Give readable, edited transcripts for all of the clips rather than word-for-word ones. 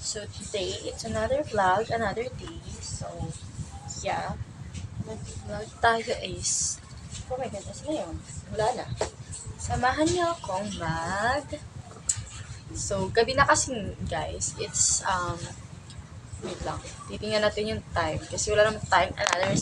So today, it's another vlog, another day. So, yeah. Mag-vlog tayo is... Oh my goodness, na yun? Wala na. Samahan niyo akong So, gabi na kasi, guys. It's, wait lang. Titingnan natin yung time. Kasi wala namang time another.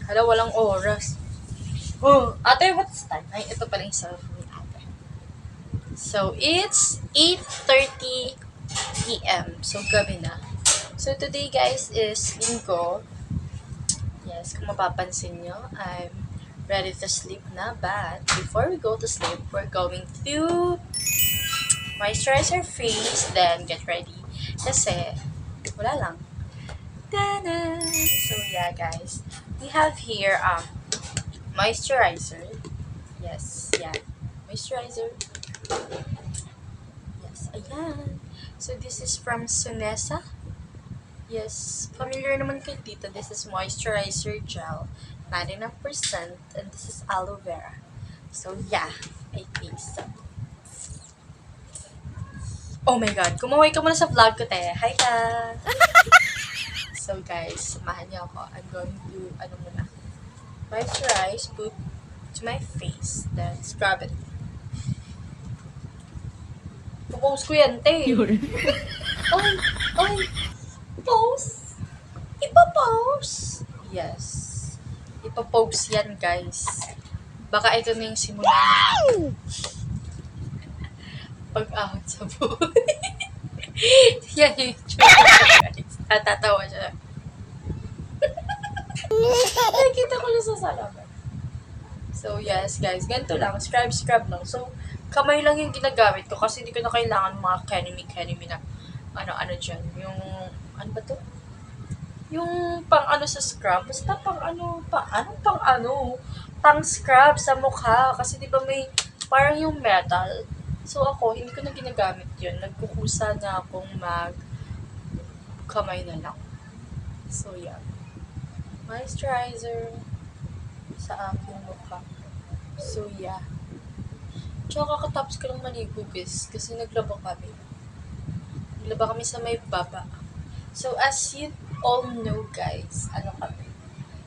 Hala, walang oras. Oh, ate, what's time? Ay, ito pala yung cellphone ni ate. So, it's 8:30 p.m. So, gabi na. So, today, guys, is Linggo. Yes, kung mapapansin nyo, I'm ready to sleep na. But, before we go to sleep, we're going to moisturize our face, then get ready. Kasi, wala lang. Ta-da! So, yeah, guys. We have here, moisturizer. Yes, yeah. Moisturizer. Yes, ayan. So, this is from Sunesa. Yes, familiar naman kayo dito. This is moisturizer gel, 99%, and this is aloe vera. So, yeah, I think so. Oh my God, kumaway ka muna sa vlog ko, te. Hi ka! So, guys, samahan niyo ako. I'm going to, moisturize, put to my face, then scrub it. Pupose ko yan, te. Ay, pose. Ipapose. Yes. Ipapose yan, guys. Baka ito na yung simula ng pag-ahot sa buhay. Yan yung guys. Tatawa siya. Nakikita ko na sa salaman. So, yes, guys. Ganito lang. Scrub lang. So, kamay lang yung ginagamit ko kasi hindi ko na kailangan mga kenemy na ano dyan. Yung, ano ba to? Yung pang sa scrub. Basta pang scrub sa mukha. Kasi di ba may parang yung metal. So ako, hindi ko na ginagamit yun. Nagkukusa na akong kamay na lang. So yeah. Moisturizer sa aking mukha. So yeah. Tsaka kakatapos ko lang maligo, guys. Kasi naglaba kami sa may baba. So, as you all know, guys, kami?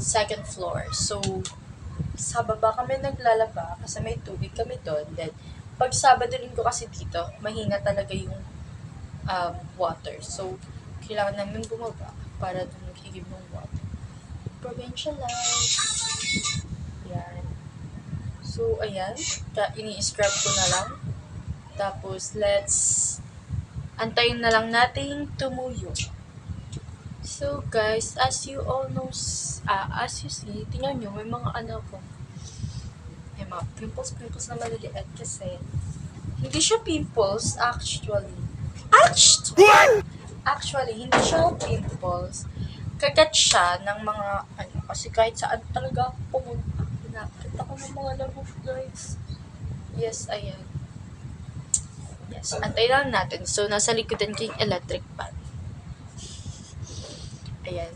Second floor. So, sa baba kami naglalaba kasi may tubig kami doon. Then, pag Sabado Linggo kasi dito, mahina talaga yung water. So, kailangan namin bumaba para doon maghigib ng water. Provincial life. Yan. So, ayan. Ini-scrub ko na lang. Tapos, antayin na lang natin tumuyo. So, guys, as you all know, as you see, tingnan nyo, may mga may mga pimples na maliliit kasi hindi siya pimples, actually. Actually, hindi siya pimples. Kagat siya ng mga, kasi kahit saan talaga pumunta. Pinakita ko ng mga lamok, guys. Yes, ayan. Yes, antay lang natin. So, nasa likodan ko yung electric fan. Ayan.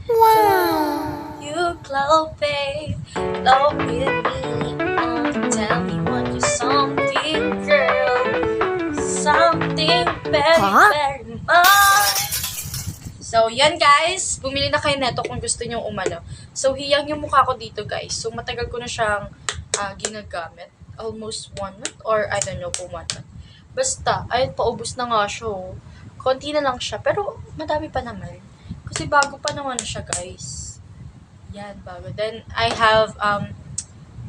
Wow! You glow, babe. Glow with me. Oh, tell me what you're something, girl. Something very much. So, yan, guys. Bumili na kayo neto kung gusto nyo umano. So, hiyang yung mukha ko dito, guys. So, matagal ko na siyang ginagamit. Almost 1 month or I don't know kung 1 month. Basta, ayun, paubos na nga siya. Konti na lang siya, pero madami pa naman. Kasi bago pa naman siya, guys. Yan, bago. Then, I have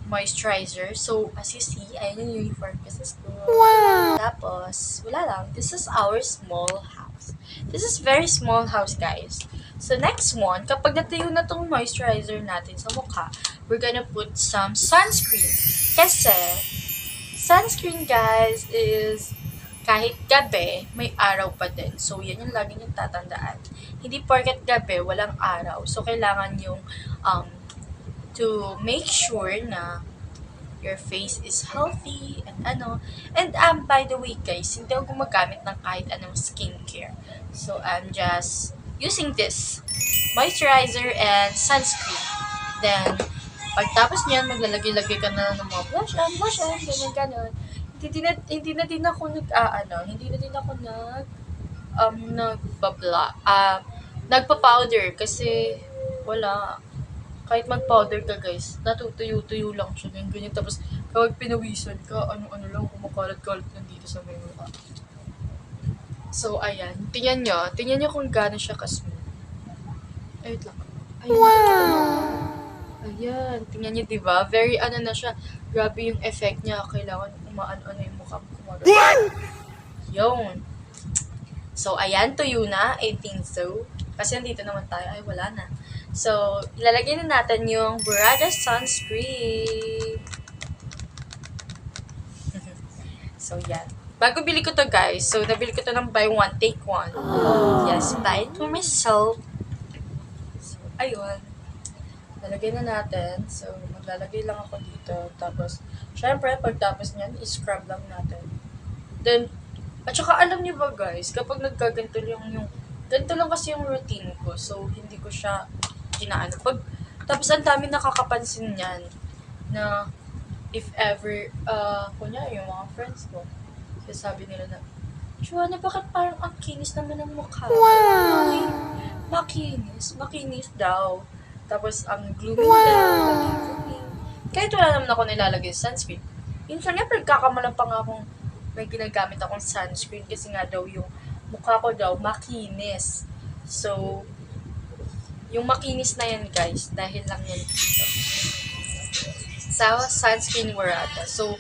moisturizer. So, as you see, ayun yung uniform ko sa school. Wow! Tapos, wala lang. This is our small house. This is very small house, guys. So, next one, kapag natayo na tong moisturizer natin sa mukha, we're gonna put some sunscreen. Kasi, sunscreen, guys, is kahit gabi, may araw pa din. So, yan yung lagi niyong tatandaan. Hindi porket gabi, walang araw. So, kailangan yung to make sure na your face is healthy and And, by the way, guys, hindi ako gumagamit ng kahit anong skincare. So, I'm just using this moisturizer and sunscreen. Then, pagtapos niyan, maglalagay-lagay ka na ng mga blush on, ganyan. Hindi hindi na din ako nagpa-powder kasi wala. Kahit mag-powder ka guys, natutuyo-tuyo lang siya, ganyan. Tapos, kapag pinawisan ka, ano-ano lang, kumakalat-kalat lang dito sa may mukha. So, ayan. Tingnan nyo kung gaano siya ka-smooth. Ay, wait lang. Ayan, wow! Ayan, tingnan nyo, diba? Very na siya. Grabe yung effect niya. Kailangan umaano-ano yung mukha mo. Yun. So, ayan, tuyo na. I think so. Kasi nandito naman tayo. Ay, wala na. So, ilalagay na natin yung Burada sunscreen. So, yan. Bago bili ko to guys. So, nabili ko to ng buy one, take one. Yes, buy it for myself. So, ayun. Lalagay na natin. So, maglalagay lang ako dito. Tapos, syempre, pagtapos niyan, i-scrub lang natin. Then, at saka alam niyo ba guys, kapag nagkaganto yung ganito lang kasi yung routine ko. So, hindi ko siya ginaano. Tapos ang dami nakakapansin niyan na if ever, kunyari yung mga friends ko, sabi nila na, Joanna, bakit parang ang kinis naman ng mukha? Wow! Makinis daw. Tapos ang gloomy daw, kahit wala naman ako nilalagay sa sunscreen. Minsan nga, pagkakamalang pa nga akong may ginagamit akong sunscreen kasi nga daw yung mukha ko daw makinis. So, yung makinis na yan guys, dahil lang yan dito. Sa sunscreen Burada. So,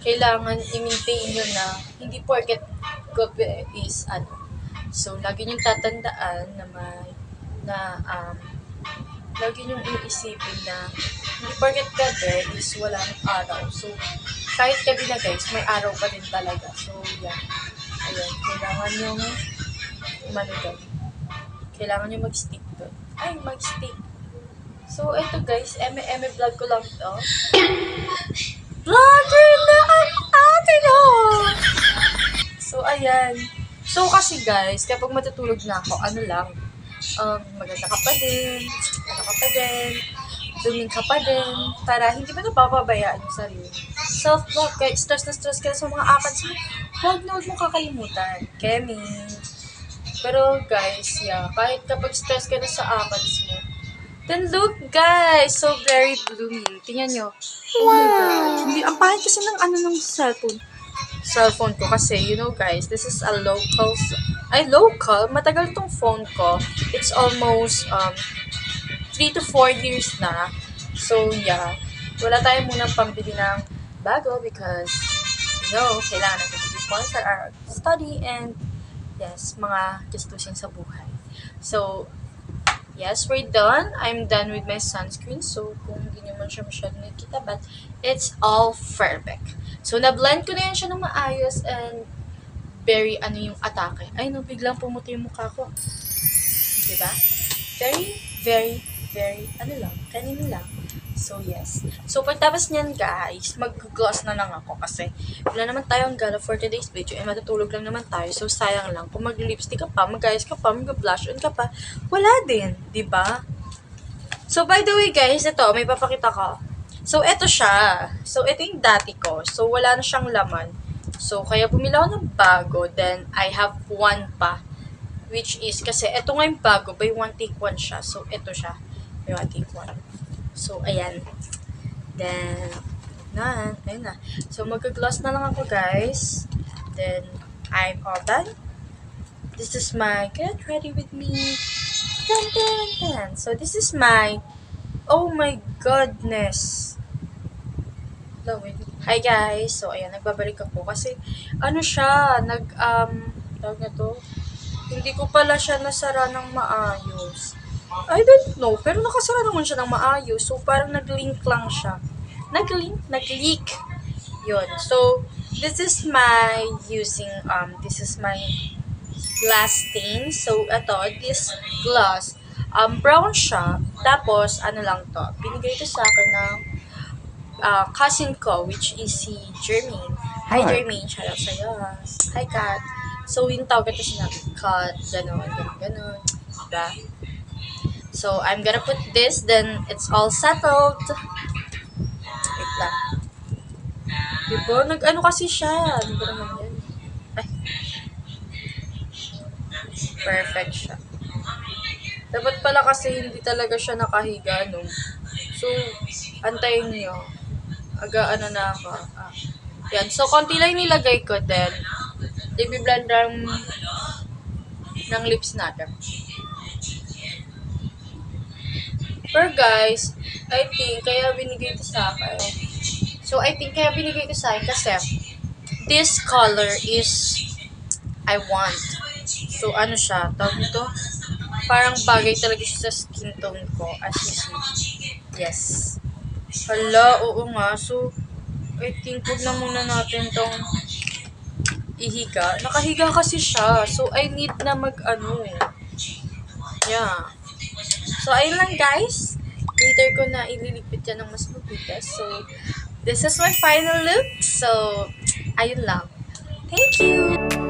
kailangan i-maintain nyo na hindi porket gabi is So, lagi nyo tatandaan lagi nyo iisipin na hindi porket gabi is walang araw. So, kahit gabi na guys, may araw pa din talaga. So, yan. Ayan, kailangan nyo kailangan nyo mag-stick doon. Mag-stick. So, eto guys, vlog ko lang to. Vlogger na ang atin So, ayan. So, kasi guys, kapag matutulog na ako, maganda ka pa din, duming ka pa din, para hindi mo napapabayaan yung sarili. Self-love, kahit stress na stress ka sa mga akats mo, huwag mo kakalimutan. Kemi. Pero guys, kahit kapag stress ka na sa akats mo, then look guys, so very blooming. Tingnan nyo. Oh my God. Hindi, ang pahit kasi ng cellphone ko kasi, you know guys, this is a local, matagal tong phone ko. It's almost 3 to 4 years na. So yeah, wala tayo munang pambili ng bago because, kailangan natin i-fund for our study and yes, mga gastusin sa buhay. So, yes, we're done. I'm done with my sunscreen. So, kung hindi nyo man siya masyadong nakikita, but it's all perfect. So, na-blend ko na yan siya ng maayos and very, yung atake. Ay, no, biglang pumuti yung mukha ko. Diba? Very, very, very, kanino lang. So, yes. So, pagtapos niyan, guys, mag-gloss na lang ako kasi wala naman tayong gala for today's video. Matutulog lang naman tayo. So, sayang lang. Kung mag-lipstick ka pa, mag-eyes ka pa, mag-blush on ka pa, wala din. Diba? So, by the way, guys, ito, may papakita ko. So, ito siya. So, ito yung dati ko. So, wala na siyang laman. So, kaya bumili ako ng bago. Then, I have one pa. Which is, kasi ito nga yung bago, buy one, take one siya. So, ito siya. Buy one, take one. So, ayan. Then, ayun na. So, mag-gloss na lang ako, guys. Then, I'm all done. This is my get ready with me. Dun, dun, dun. So, this is my, oh my goodness. Hi, guys. So, ayan, nagbabalik ako. Kasi, siya, tawag na to, hindi ko pala siya nasara ng maayos. I don't know, pero nakasara naman siya ng maayos. So, parang nag-link lang siya. Nag-leak. Yun. So, this is my glass stain. So, this glass, brown siya. Tapos, lang to, binigay ito sa akin ng cousin ko, which is si Jermaine. Hi, Jermaine. Shout out sa'yo. Hi, Kat. So, yung tawag ito sinabi, Kat, ganon. Diba? So, I'm gonna put this, then it's all settled. Wait lang. Diba? Nag-ano kasi siya. Ano ba naman yan? Ay, perfect siya. Dapat pala kasi hindi talaga siya nakahiga, no? So, antayin nyo. Ano na ako. Yan. So, konti lang nilagay ko then. I-blend ng lips natin. Pero guys, I think kaya binigay ko sa akin. So, I think kaya binigay ko sa akin kasi this color is I want. So, ano siya? Tawag nito? Parang bagay talaga siya sa skin tone ko as you see. Yes. Hala, oo nga. So, I think huwag na muna natin tong ihiga. Nakahiga kasi siya. So, I need na mag-ano. Yeah. So, ayun lang guys. Later ko na ililigpit yan ng mas mabuti. So, this is my final look. So, ayun lang. Thank you!